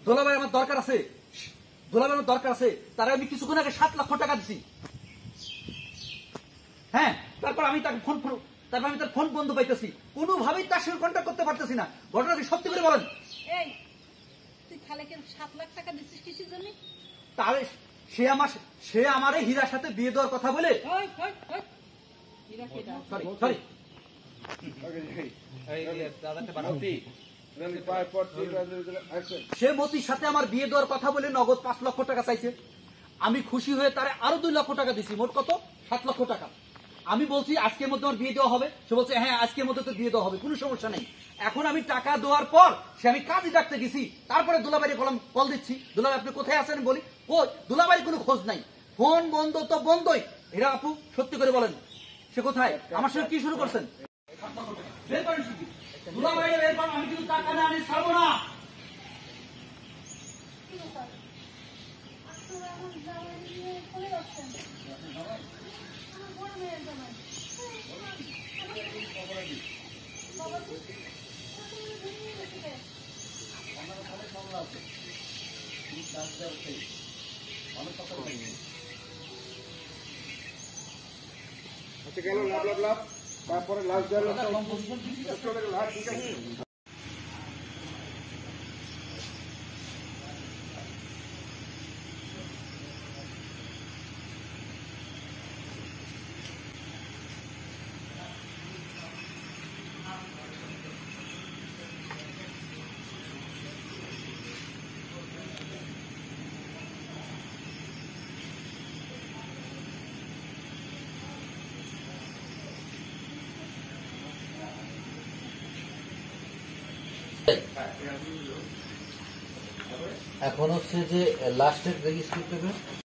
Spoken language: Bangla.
দোলাভাই আমার দরকার আছে, দোলাভাই আমার দরকার আছে, তারা আমি কিছুক্ষণ আগে 7 লক্ষ টাকা দিছি। হ্যাঁ, তারপর আমি তাকে তার ফোন বন্ধ পাইতেছি, কোনোভাবেই তার সঙ্গে কন্ট্যাক্ট করতে পারতেছি না। ঘটনাটি সত্যি করে বলেন। এই তুই খালেকে 7 লাখ টাকা দিছিস কিসের জন্য? তাহলে সে আমারে হীরার সাথে বিয়ে দেওয়ার কথা বলে, সে মতির সাথে আমার বিয়ে দেওয়ার কথা বলে নগদ 5 লক্ষ টাকা চাইছে। আমি খুশি হয়ে তারে আরো 2 লক্ষ টাকা দিছি, মোট কত 7 লক্ষ টাকা। আমি বলছি আজকের মধ্যে আমার বিয়ে দেওয়া হবে, সে বলছে হ্যাঁ আজকের মধ্যে তো বিয়ে দেওয়া হবে, কোনো সমস্যা নেই। এখন আমি টাকা দেওয়ার পর সে আমি কাজই ডাকতে গেছি, তারপরে দুলাবাড়ি কল দিচ্ছি, দুলাভাই আপনি কোথায় আছেন বলি, কই দুলাবাড়ি কোনো খোঁজ নাই, ফোন বন্ধ তো বন্ধই। এরা আপু সত্যি করে বলেন সে কোথায়, আমার সঙ্গে কি শুরু করছেন? দুলাবাড়ি বের করেন, আমি কিন্তু টাকা না আমি ছাড়বো না। আচ্ছা গেল লাভ তারপরে লাস্ট গেল ঠিক আছে। এখন হচ্ছে যে লাস্টের রেজিস্ট্রি